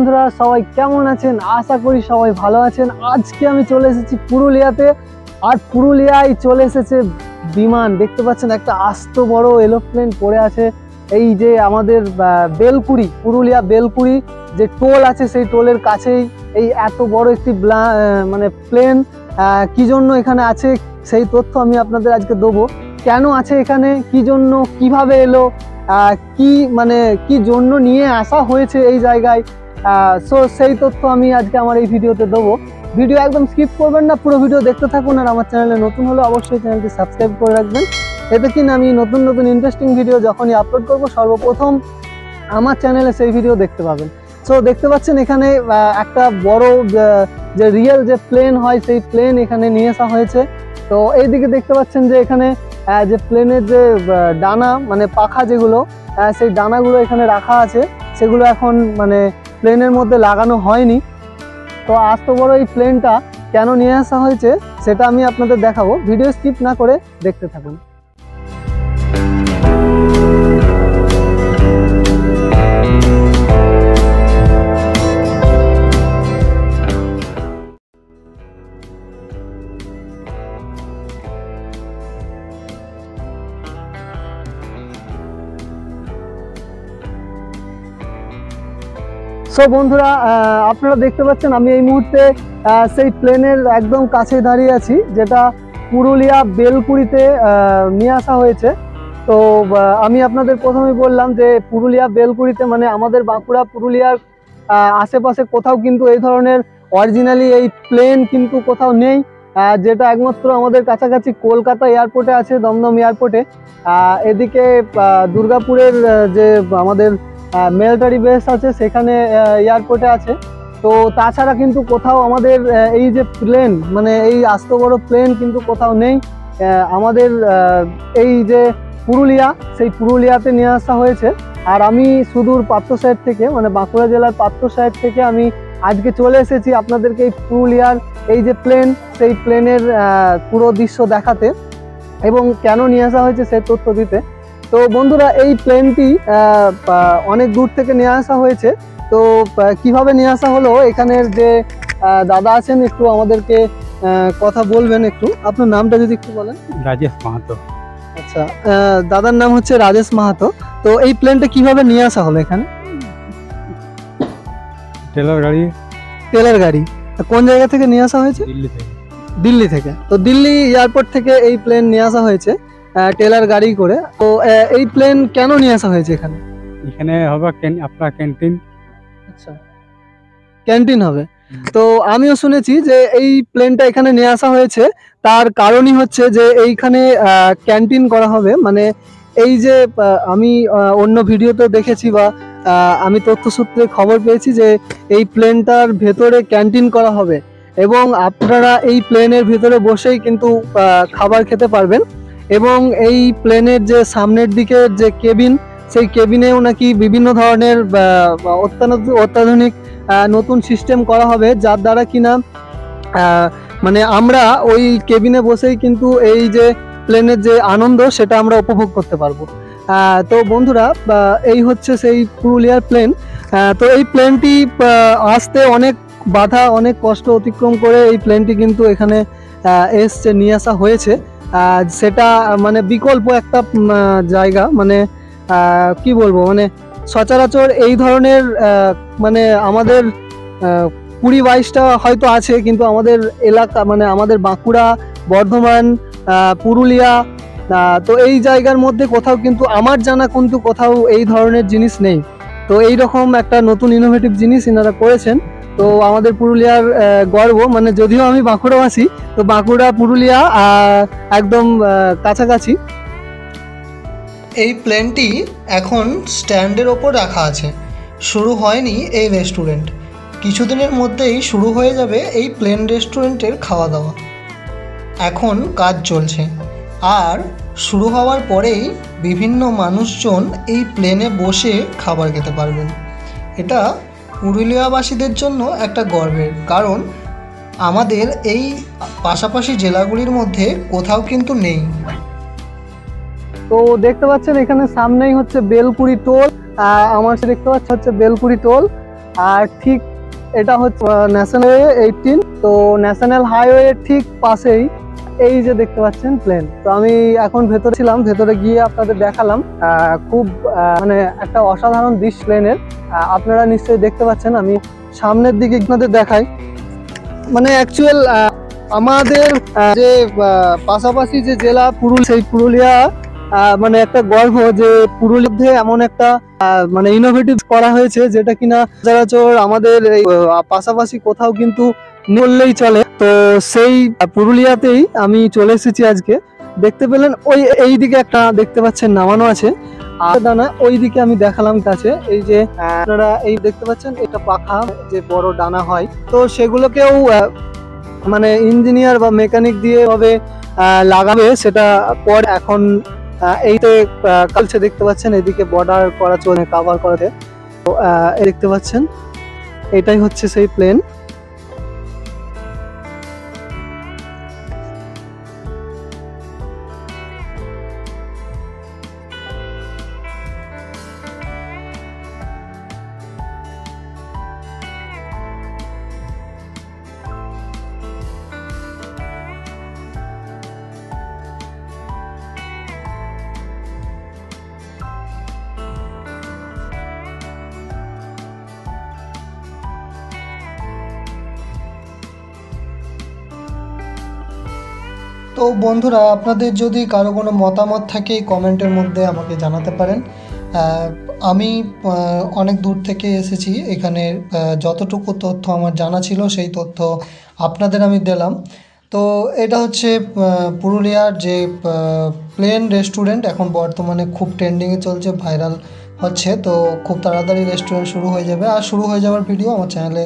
বন্ধুরা সবাই কেমন আছেন? আশা করি সবাই ভালো আছেন। আজকে আমি চলে এসেছি পুরুলিয়াতে, আর পুরুলিয়ায় চলে এসেছে বিমান। দেখতে পাচ্ছেন একটা আস্ত বড় এরোপ্লেন পড়ে আছে। এই যে আমাদের বেলকুড়ি, পুরুলিয়া বেলকুড়ি যে টোল আছে সেই টোলের কাছেই এই এত বড় একটি মানে প্লেন কি জন্য এখানে আছে সেই তথ্য আমি আপনাদের আজকে দেবো। কেন আছে এখানে, কি জন্য, কিভাবে এলো, কি জন্য নিয়ে আসা হয়েছে এই জায়গায়, সো সেই তথ্য আমি আজকে আমার এই ভিডিওতে দেবো। ভিডিও একদম স্কিপ করবেন না, পুরো ভিডিও দেখতে থাকুন। আর আমার চ্যানেলে নতুন হলে অবশ্যই চ্যানেলটি সাবস্ক্রাইব করে রাখবেন। এতে কিনা আমি নতুন নতুন ইন্টারেস্টিং ভিডিও যখনই আপলোড করব সর্বপ্রথম আমার চ্যানেলে সেই ভিডিও দেখতে পাবেন। সো দেখতে পাচ্ছেন এখানে একটা বড় যে রিয়েল যে প্লেন হয় সেই প্লেন এখানে নিয়ে আসা হয়েছে। তো এইদিকে দেখতে পাচ্ছেন যে এখানে যে প্লেনের যে ডানা মানে পাখা যেগুলো সেই ডানাগুলো এখানে রাখা আছে, সেগুলো এখন মানে প্লেনের মধ্যে লাগানো হয়নি। তো আস্ত বড় এই প্লেনটা কেন নিয়ে আসা হয়েছে সেটা আমি আপনাদের দেখাবো, ভিডিও স্কিপ না করে দেখতে থাকুন। সো বন্ধুরা, আপনারা দেখতে পাচ্ছেন আমি এই মুহূর্তে সেই প্লেনের একদম কাছে দাঁড়িয়ে আছি, যেটা পুরুলিয়া বেলকুড়িতে নিয়ে আসা হয়েছে। তো আমি আপনাদের প্রথমেই বললাম যে পুরুলিয়া বেলকুড়িতে মানে আমাদের বাঁকুড়া পুরুলিয়ার আশেপাশে কোথাও কিন্তু এই ধরনের অরিজিনালি এই প্লেন কিন্তু কোথাও নেই, যেটা একমাত্র আমাদের কাছাকাছি কলকাতা এয়ারপোর্টে আছে, দমদম এয়ারপোর্টে। এদিকে দুর্গাপুরের যে আমাদের মিলিটারি বেস আছে সেখানে এয়ারপোর্টে আছে। তো তাছাড়া কিন্তু কোথাও আমাদের এই যে প্লেন মানে এই আস্ত বড় প্লেন কিন্তু কোথাও নেই। আমাদের এই যে পুরুলিয়া সেই পুরুলিয়াতে নিয়ে আসা হয়েছে। আর আমি সুদূর পাত্র সাইড থেকে মানে বাঁকুড়া জেলার পাত্র সাইড থেকে আমি আজকে চলে এসেছি আপনাদেরকে এই পুরুলিয়ার এই যে প্লেন সেই প্লেনের পুরো দৃশ্য দেখাতে এবং কেন নিয়ে আসা হয়েছে সেই তথ্য দিতে। তো বন্ধুরা, এই প্লেনটি অনেক দূর থেকে নিয়ে আসা হয়েছে। তো কিভাবে নিয়ে আসা হলো, এখানের যে দাদা আছেন একটু আমাদেরকে কথা বলবেন। একটু আপনার নামটা যদি একটু বলেন। রাজেশ মাহাতো। আচ্ছা, দাদার নাম হচ্ছে রাজেশ মাহাতো। তো এই প্লেনটা কিভাবে নিয়ে আসা হলো এখানে? টেলার গাড়ি। টেলার গাড়ি। কোন জায়গা থেকে নিয়ে আসা হয়েছে? দিল্লি থেকে। দিল্লি থেকে। তো দিল্লি এয়ারপোর্ট থেকে এই প্লেন নিয়ে আসা হয়েছে টেলার গাড়ি করে। তো এই প্লেন কেন নিয়ে আসা হয়েছে এখানে? এখানে হবে আপনার ক্যান্টিন। আচ্ছা, ক্যান্টিন হবে। তো আমিও শুনেছি যে এই প্লেনটা এখানে নিয়ে আসা হয়েছে, তার কারণই হচ্ছে যে এইখানে ক্যান্টিন করা হবে। মানে এই যে আমি অন্য ভিডিওতে দেখেছি বা আমি তথ্যসূত্রে খবর পেয়েছি যে এই প্লেনটার ভেতরে ক্যান্টিন করা হবে এবং আপনারা এই প্লেনের ভেতরে বসেই কিন্তু খাবার খেতে পারবেন। এবং এই প্লেনের যে সামনের দিকের যে কেবিন সেই কেবিনেও নাকি বিভিন্ন ধরনের অত্যাধুনিক নতুন সিস্টেম করা হবে, যার দ্বারা কিনা মানে আমরা ওই কেবিনে বসেই কিন্তু এই যে প্লেনের যে আনন্দ সেটা আমরা উপভোগ করতে পারবো। তো বন্ধুরা, এই হচ্ছে সেই পুরুলিয়ার প্লেন। তো এই প্লেনটি আসতে অনেক বাধা অনেক কষ্ট অতিক্রম করে এই প্লেনটি কিন্তু এখানে এসছে, নিয়ে আসা হয়েছে। সেটা মানে বিকল্প একটা জায়গা, মানে কি বলবো, মানে সচরাচর এই ধরনের মানে আমাদের 20-22টা হয়তো আছে, কিন্তু আমাদের এলাকা মানে আমাদের বাঁকুড়া, বর্ধমান, পুরুলিয়া, তো এই জায়গার মধ্যে কোথাও কিন্তু আমার জানা কিন্তু কোথাও এই ধরনের জিনিস নেই। তো এই রকম একটা নতুন ইনোভেটিভ জিনিস এনারা করেছেন। তো আমাদের পুরুলিয়ার গর্ব, মানে যদিও আমি বাঁকুড়াবাসী, তো বাঁকুড়া পুরুলিয়া একদম কাছাকাছি। এই প্লেনটি এখন স্ট্যান্ডের ওপর রাখা আছে, শুরু হয়নি এই রেস্টুরেন্ট। কিছুদিনের মধ্যেই শুরু হয়ে যাবে এই প্লেন রেস্টুরেন্টের খাওয়া দাওয়া। এখন কাজ চলছে, আর শুরু হওয়ার পরেই বিভিন্ন মানুষজন এই প্লেনে বসে খাবার খেতে পারবেন। এটা পুরুলিয়াবাসীদের জন্য একটা গর্বের, কারণ আমাদের এই পাশাপাশি জেলাগুলির মধ্যে কোথাও কিন্তু নেই। তো দেখতে পাচ্ছেন এখানে সামনেই হচ্ছে বেলকুড়ি টোল, আমার দেখতে পাচ্ছি হচ্ছে বেলকুড়ি টোল। আর ঠিক এটা হচ্ছে ন্যাশনাল হাইওয়ে 18। তো ন্যাশনাল হাইওয়ে ঠিক পাশেই এই যে দেখতে পাচ্ছেন প্লেন। তো আমি এখন ভেতরে ছিলাম, ভেতরে গিয়ে আপনাদের দেখালাম খুব মানে একটা অসাধারণ দৃশ্য প্লেনের। আপনারা নিশ্চয়ই দেখতে পাচ্ছেন, আমি সামনের দিকে আপনাদের দেখাই। মানে অ্যাকচুয়াল আমাদের যে পাশাপাশি যে জেলা পুরুলিয়া, সেই পুরুলিয়া মানে একটা গর্ব যে পুরুলিয়াতে এমন একটা মানে ইনোভেটিভ করা হয়েছে যেটা কিনা সচরাচর আমাদের এই পাশাপাশি কোথাও কিন্তু বললেই চলে। তো সেই পুরুলিয়াতেই আমি চলে এসেছি আজকে। দেখতে পেলেন ওই এই দিকে একটা দেখতে পাচ্ছেন নামানো আছে, আর দানা ওই দিকে আমি দেখালাম কাছে। এই যে আপনারা এই দেখতে পাচ্ছেন, এটা পাখা যে বড় ডানা হয়, তো সেগুলোকেও মানে ইঞ্জিনিয়ার বা মেকানিক দিয়ে ভাবে লাগাবে, সেটা পর এখন এইতে কালচে দেখতে পাচ্ছেন, এদিকে বর্ডার করা চলে, কাভার করাতে। তো দেখতে পাচ্ছেন এটাই হচ্ছে সেই প্লেন। তো বন্ধুরা, আপনাদের যদি কারো কোনো মতামত থাকে কমেন্টের মধ্যে আমাকে জানাতে পারেন। আমি অনেক দূর থেকে এসেছি এখানে, যতটুকু তথ্য আমার জানা ছিল সেই তথ্য আপনাদের আমি দিলাম। তো এটা হচ্ছে পুরুলিয়ার যে প্লেন রেস্টুরেন্ট, এখন বর্তমানে খুব ট্রেন্ডিংয়ে চলছে, ভাইরাল হচ্ছে। তো খুব তাড়াতাড়ি রেস্টুরেন্ট শুরু হয়ে যাবে, আর শুরু হয়ে যাওয়ার ভিডিও আমার চ্যানেলে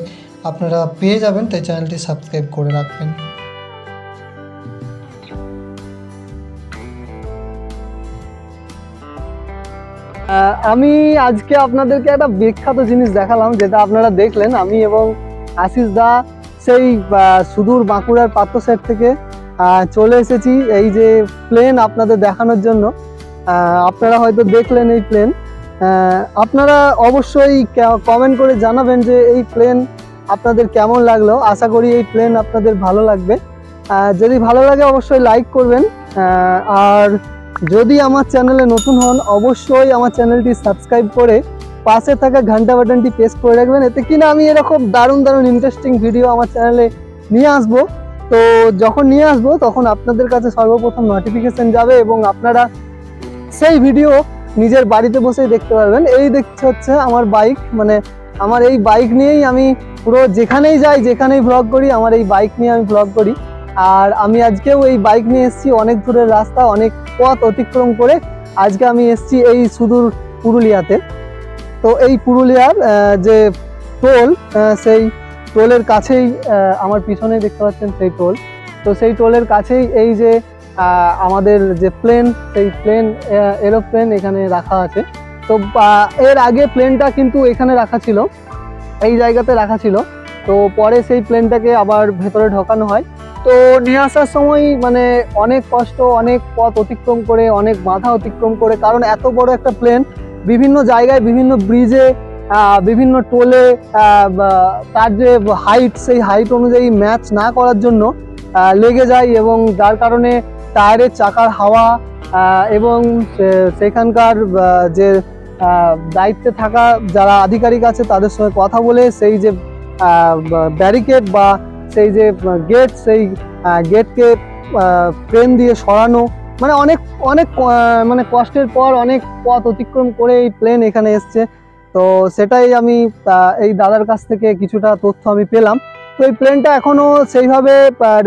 আপনারা পেয়ে যাবেন, তাই চ্যানেলটি সাবস্ক্রাইব করে রাখবেন। আমি আজকে আপনাদেরকে একটা বিখ্যাত জিনিস দেখালাম, যেটা আপনারা দেখলেন। আমি এবং আশিস দা সেই সুদূর বাঁকুড়ার পাত্র সাইড থেকে চলে এসেছি এই যে প্লেন আপনাদের দেখানোর জন্য। আপনারা হয়তো দেখলেন এই প্লেন। আপনারা অবশ্যই কমেন্ট করে জানাবেন যে এই প্লেন আপনাদের কেমন লাগলো। আশা করি এই প্লেন আপনাদের ভালো লাগবে। যদি ভালো লাগে অবশ্যই লাইক করবেন, আর যদি আমার চ্যানেলে নতুন হন অবশ্যই আমার চ্যানেলটি সাবস্ক্রাইব করে পাশে থাকা ঘন্টা বাটনটি প্রেস করে রাখবেন। এতে কিনা আমি এরকম দারুণ দারুণ ইন্টারেস্টিং ভিডিও আমার চ্যানেলে নিয়ে আসবো। তো যখন নিয়ে আসবো তখন আপনাদের কাছে সর্বপ্রথম নোটিফিকেশন যাবে এবং আপনারা সেই ভিডিও নিজের বাড়িতে বসেই দেখতে পারবেন। এই দেখতে হচ্ছে আমার বাইক, মানে আমার এই বাইক নিয়েই আমি পুরো যেখানেই যাই, যেখানেই ভ্লগ করি, আমার এই বাইক নিয়ে আমি ভ্লগ করি। আর আমি আজকেও এই বাইক নিয়ে এসেছি, অনেক দূরের রাস্তা, অনেক পথ অতিক্রম করে আজকে আমি এসেছি এই সুদূর পুরুলিয়াতে। তো এই পুরুলিয়ার যে টোল, সেই টোলের কাছেই আমার পিছনে দেখতে পাচ্ছেন সেই টোল। তো সেই টোলের কাছেই এই যে আমাদের যে প্লেন, সেই প্লেন এরোপ্লেন এখানে রাখা আছে। তো এর আগে প্লেনটা কিন্তু এখানে রাখা ছিল, এই জায়গাতে রাখা ছিল। তো পরে সেই প্লেনটাকে আবার ভেতরে ঢোকানো হয়। তো নিয়ে আসার সময় মানে অনেক কষ্ট, অনেক পথ অতিক্রম করে, অনেক বাধা অতিক্রম করে, কারণ এত বড় একটা প্লেন বিভিন্ন জায়গায়, বিভিন্ন ব্রিজে, বিভিন্ন টোলে তার যে হাইট, সেই হাইট অনুযায়ী ম্যাচ না করার জন্য লেগে যায়, এবং যার কারণে টায়ারের চাকার হাওয়া এবং সেখানকার যে দায়িত্বে থাকা যারা আধিকারিক আছে তাদের সঙ্গে কথা বলে সেই যে ব্যারিকেড বা সেই যে গেট, সেই গেটকে ক্রেন দিয়ে সরানো, মানে অনেক অনেক মানে কষ্টের পর অনেক পথ অতিক্রম করে এই প্লেন এখানে এসছে। তো সেটাই আমি এই দাদার কাছ থেকে কিছুটা তথ্য আমি পেলাম। তো এই প্লেনটা এখনো সেইভাবে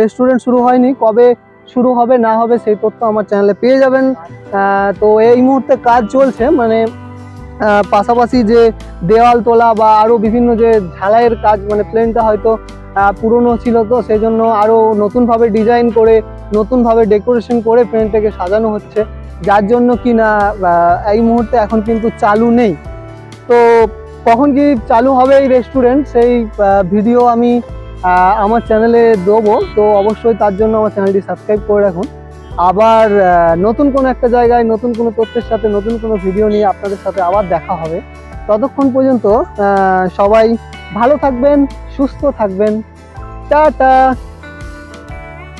রেস্টুরেন্ট শুরু হয়নি, কবে শুরু হবে না হবে সেই তথ্য আমার চ্যানেলে পেয়ে যাবেন। তো এই মুহূর্তে কাজ চলছে, মানে পাশাপাশি যে দেওয়াল তোলা বা আরও বিভিন্ন যে ঝালাইয়ের কাজ, মানে প্লেনটা হয়তো পুরনো ছিল, তো সেই জন্য আরও নতুনভাবে ডিজাইন করে, নতুনভাবে ডেকোরেশন করে প্লেনটাকে সাজানো হচ্ছে, যার জন্য কি না এই মুহূর্তে এখন কিন্তু চালু নেই। তো কখন কি চালু হবে এই রেস্টুরেন্ট, সেই ভিডিও আমি আমার চ্যানেলে দেবো। তো অবশ্যই তার জন্য আমার চ্যানেলটি সাবস্ক্রাইব করে রাখুন। আবার নতুন কোনো একটা জায়গায় নতুন কোনো তথ্যের সাথে নতুন কোনো ভিডিও নিয়ে আপনাদের সাথে আবার দেখা হবে। ততক্ষণ পর্যন্ত সবাই ভালো থাকবেন, সুস্থ থাকবেন। টাটা।